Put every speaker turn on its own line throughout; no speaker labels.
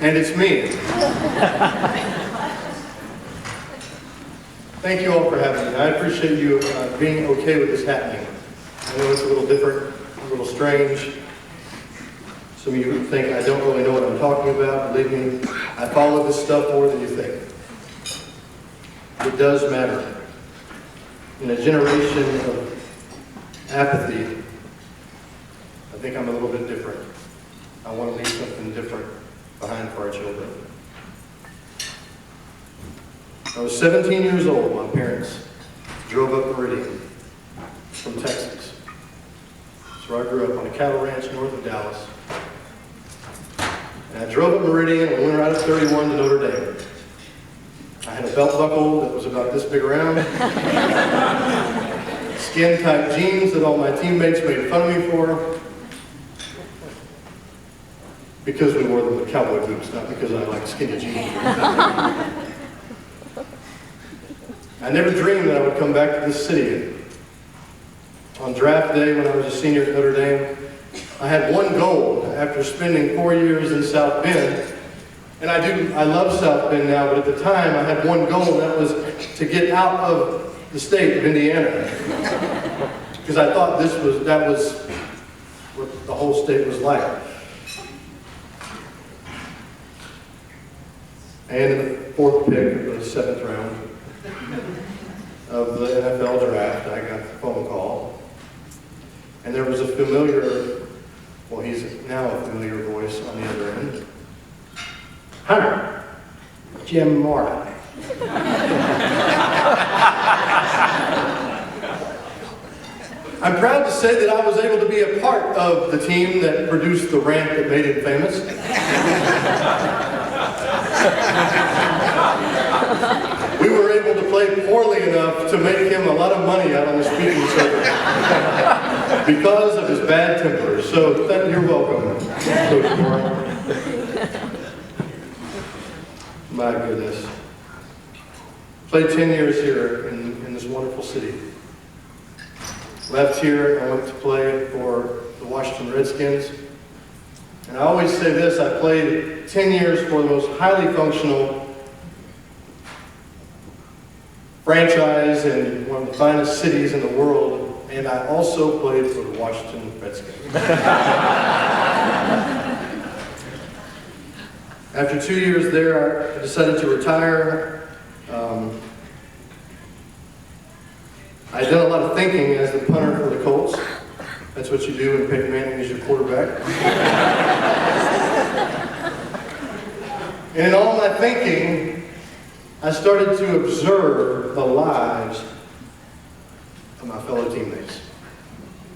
And it's me. Thank you all for having me. I appreciate you being okay with this happening. I know it's a little different, a little strange. Some of you think I don't really know what I'm talking about. Believe me, I follow this stuff more than you think. It does matter. In a generation of apathy, I think I'm a little bit different. I want to leave something different behind for our children. I was 17 years old. My parents drove up Meridian from Texas. That's where I grew up, on a cattle ranch north of Dallas. And I drove up Meridian and went right up 31 to Notre Dame. I had a belt buckle that was about this big around. Skin-tight jeans that all my teammates made fun of me for. Because we wore the cowboy boots, not because I like skinny jeans. I never dreamed that I would come back to this city. On draft day, when I was a senior at Notre Dame, I had one goal after spending 4 years in South Bend. And I love South Bend now, but at the time I had one goal, and that was to get out of the state of Indiana. Because I thought that was what the whole state was like. And in the fourth pick of the 7th round of the NFL draft, I got the phone call. And there was a familiar, well, he's now a familiar voice on the other end. Hunter, Jim Mora. I'm proud to say that I was able to be a part of the team that produced the rant that made him famous. We were able to play poorly enough to make him a lot of money out on the speaking circuit because of his bad temper. So you're welcome, Coach Mora. My goodness. Played 10 years here in this wonderful city. Left here, I went to play for the Washington Redskins. And I always say this, I played 10 years for the most highly functional franchise in one of the finest cities in the world, and I also played for the Washington Redskins. After 2 years there, I decided to retire. I'd done a lot of thinking as the punter for the Colts. That's what you do when Peyton Manning is your quarterback. And in all my thinking, I started to observe the lives of my fellow teammates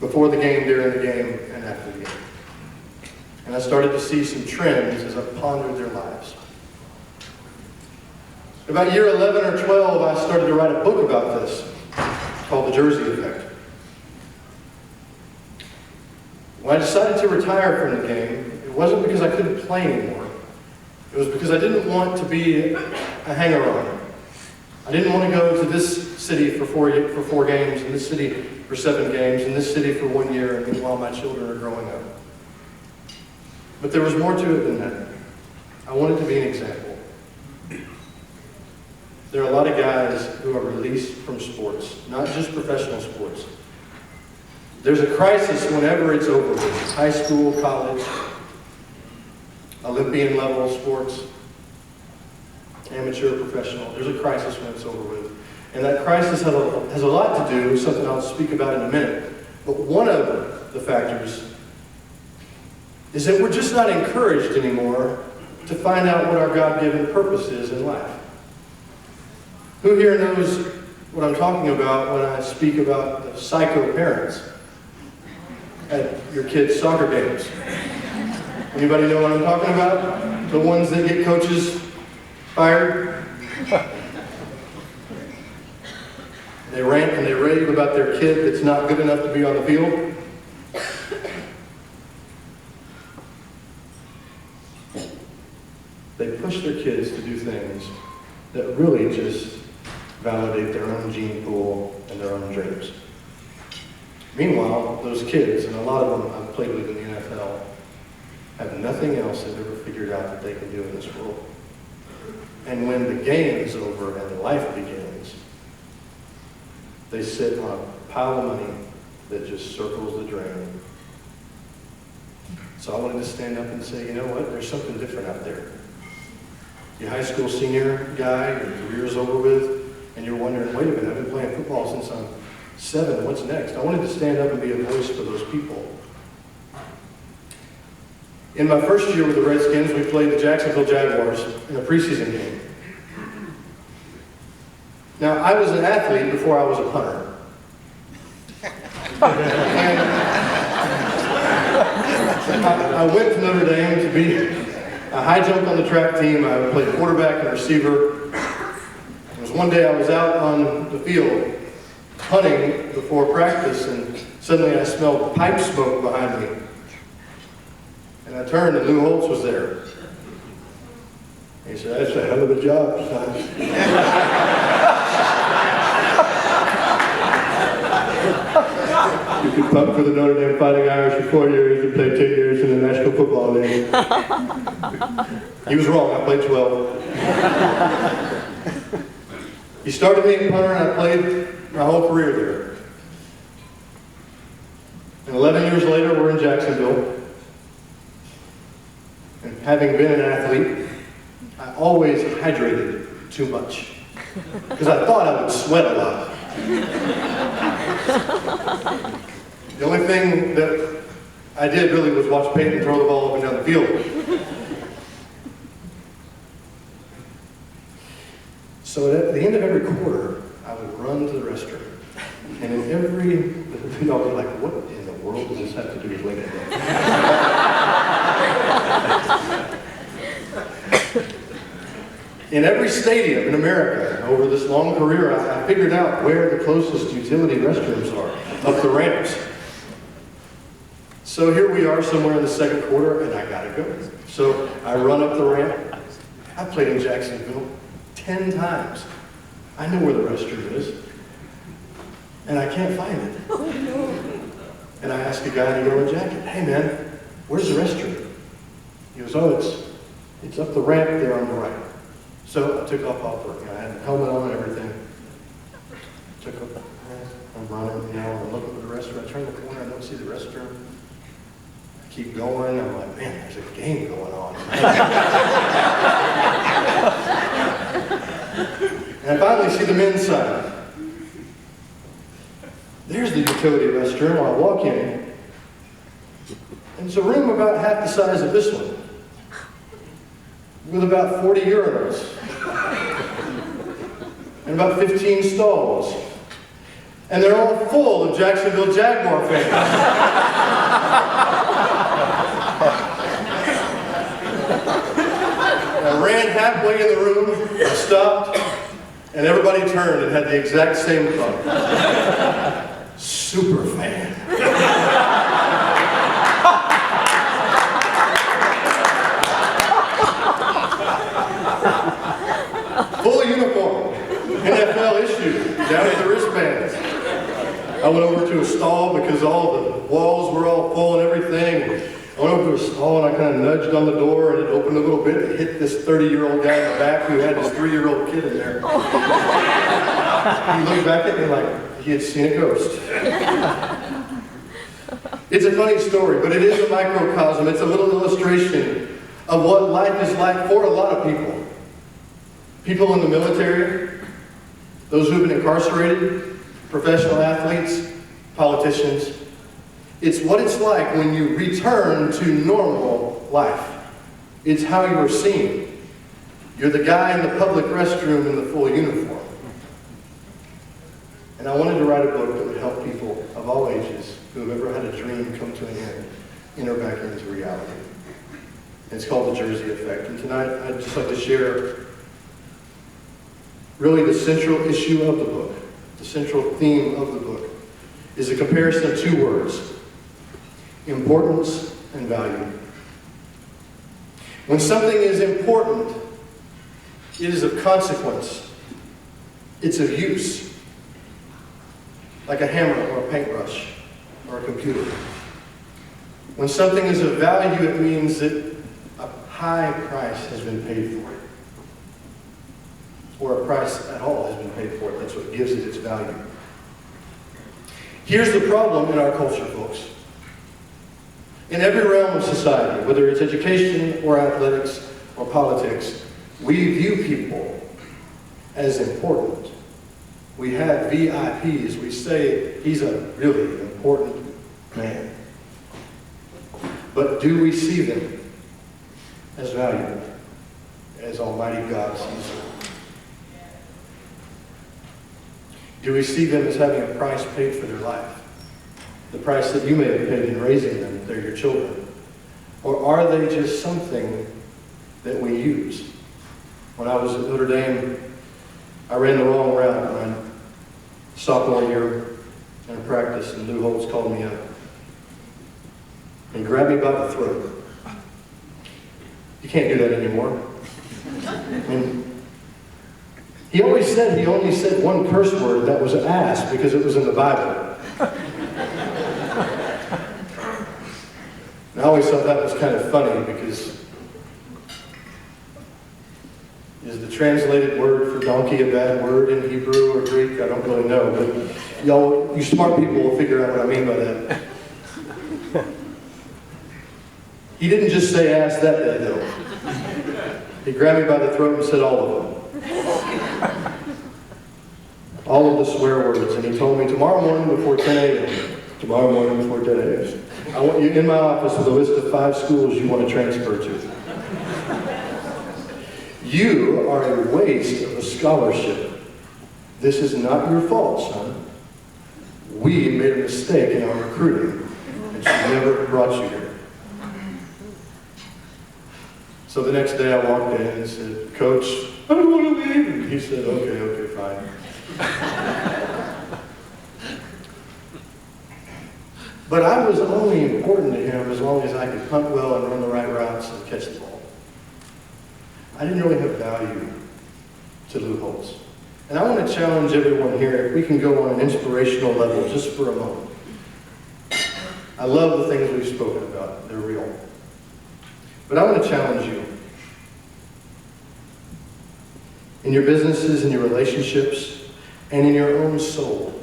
before the game, during the game, and after the game. And I started to see some trends as I pondered their lives. About year 11 or 12, I started to write a book about this called The Jersey Effect. When I decided to retire from the game, it wasn't because I couldn't play anymore. It was because I didn't want to be a hanger-on. I didn't want to go to this city for four games, and this city for 7 games, and this city for 1 year, and while my children are growing up. But there was more to it than that. I wanted to be an example. There are a lot of guys who are released from sports, not just professional sports. There's a crisis whenever it's over with. High school, college, Olympian level sports, amateur, professional. There's a crisis when it's over with. And that crisis has a lot to do with something I'll speak about in a minute. But one of the factors is that we're just not encouraged anymore to find out what our God-given purpose is in life. Who here knows what I'm talking about when I speak about the psycho parents at your kids' soccer games? Anybody know what I'm talking about? The ones that get coaches fired? They rant and they rave about their kid that's not good enough to be on the field. They push their kids to do things that really just validate their own gene pool and their own dreams. Meanwhile, those kids, and a lot of them I've played with in the NFL, have nothing else they've ever figured out that they can do in this world. And when the game is over and life begins, they sit on a pile of money that just circles the drain. So I wanted to stand up and say, you know what, there's something different out there. You high school senior guy, your career's over with, and you're wondering, wait a minute, I've been playing football since I'm 7, what's next? I wanted to stand up and be a voice for those people. In my first year with the Redskins, we played the Jacksonville Jaguars in a preseason game. Now, I was an athlete before I was a punter. I went to Notre Dame to be a high jump on the track team. I played quarterback and receiver. It was one day I was out on the field hunting before practice, and suddenly I smelled pipe smoke behind me. And I turned, and Lou Holtz was there. He said, "That's a hell of a job, son." You could punt for the Notre Dame Fighting Irish for 4 years and play 10 years in the National Football League. He was wrong. I played 12. He started me at punter, and I played my whole career there. And 11 years later, we're in Jacksonville. And having been an athlete, I always hydrated too much because I thought I would sweat a lot. The only thing that I did really was watch Peyton throw the ball up and down the field. So at the end of every quarter, I would run to the restroom. And in every, y'all were like, what in the world does this have to do with Lincoln? In every stadium in America, over this long career, I figured out where the closest utility restrooms are, up the ramps. So here we are somewhere in the second quarter, and I gotta go. So I run up the ramp. I played in Jacksonville 10 times. I know where the restroom is, and I can't find it. And I asked a guy in a yellow jacket, "Hey man, where's the restroom?" He goes, "Oh, it's up the ramp there on the right." So I took off all the, I had a helmet on and everything. Took up, I'm running, I'm looking for the restroom. I turn the corner, I don't see the restroom. I keep going, I'm like, man, there's a game going on. And I finally see the men's side. There's the utility restroom. I walk in, and it's a room about half the size of this one, with about 40 urinals, and about 15 stalls. And they're all full of Jacksonville Jaguar fans. I ran halfway in the room, I stopped, and everybody turned and had the exact same thought. Super fan. Full uniform, NFL issue, down at the wristbands. I went over to a stall because all the walls were all full and everything. I went over to a stall and I kind of nudged on the door and it opened a little bit. It hit this 30-year-old guy in the back who had his 3-year-old kid in there. He looked back at me like he had seen a ghost. It's a funny story, but it is a microcosm. It's a little illustration of what life is like for a lot of people. People in the military, those who have been incarcerated, professional athletes, politicians. It's what it's like when you return to normal life. It's how you're seen. You're the guy in the public restroom in the full uniform. And I wanted to write a book that would help people of all ages who have ever had a dream come to an end, enter back into reality. And it's called The Jersey Effect. And tonight I'd just like to share really the central issue of the book. The central theme of the book is a comparison of 2 words: importance and value. When something is important, it is of consequence. It's of use, like a hammer or a paintbrush or a computer. When something is of value, it means that a high price has been paid for it. Or a price at all has been paid for it. That's what gives it its value. Here's the problem in our culture, folks. In every realm of society, whether it's education or athletics or politics, we view people as important. We have VIPs. We say he's a really important man. But do we see them as valuable as Almighty God sees them? Do we see them as having a price paid for their life? The price that you may have paid in raising them, they're your children. Or are they just something that we use? When I was at Notre Dame, I ran the wrong route my sophomore year in a practice, and Lou Holtz called me up and grabbed me by the throat. You can't do that anymore. I mean, he always said he only said one curse word, that was ass, because it was in the Bible. And I always thought that was kind of funny, because is the translated word for donkey a bad word in Hebrew or Greek? I don't really know, but y'all, you smart people will figure out what I mean by that. He didn't just say ass that day, though. He grabbed me by the throat and said all of them. All of the swear words. And he told me, tomorrow morning before 10 a.m., tomorrow morning before 10 a.m., I want you in my office with a list of 5 schools you want to transfer to. You are a waste of a scholarship. This is not your fault, son. We made a mistake in our recruiting, and she never brought you here. So the next day I walked in and said, Coach, I don't want to leave. And he said, okay, fine. But I was only important to him as long as I could punt well and run the right routes and catch the ball. I didn't really have value to Lou Holtz. And I want to challenge everyone here, if we can go on an inspirational level just for a moment. I love the things we've spoken about. They're real. But I want to challenge you. In your businesses, in your relationships, and in your own soul.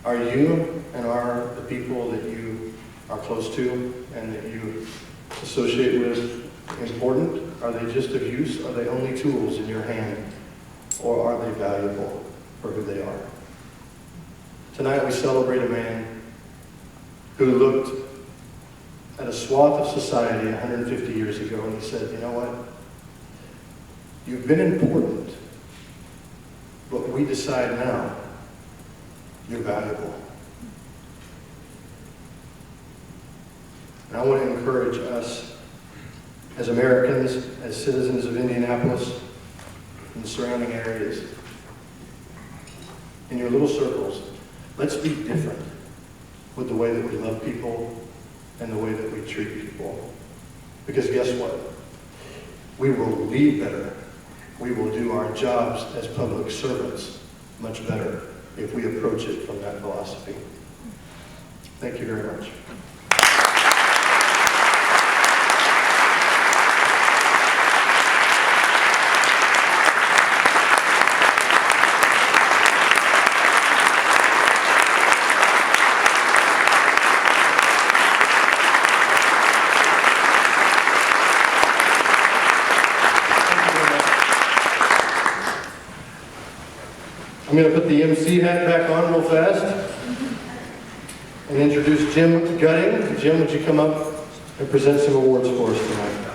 Are you and are the people that you are close to and that you associate with important? Are they just of use? Are they only tools in your hand? Or are they valuable for who they are? Tonight we celebrate a man who looked at a swath of society 150 years ago and he said, you know what? You've been important, but we decide now you're valuable. And I want to encourage us as Americans, as citizens of Indianapolis and the surrounding areas, in your little circles, let's be different with the way that we love people and the way that we treat people. Because guess what? We will lead better. We will do our jobs as public servants much better if we approach it from that philosophy. Thank you very much. I'm going to put the MC hat back on real fast and introduce Jim Gutting. Jim, would you come up and present some awards for us tonight?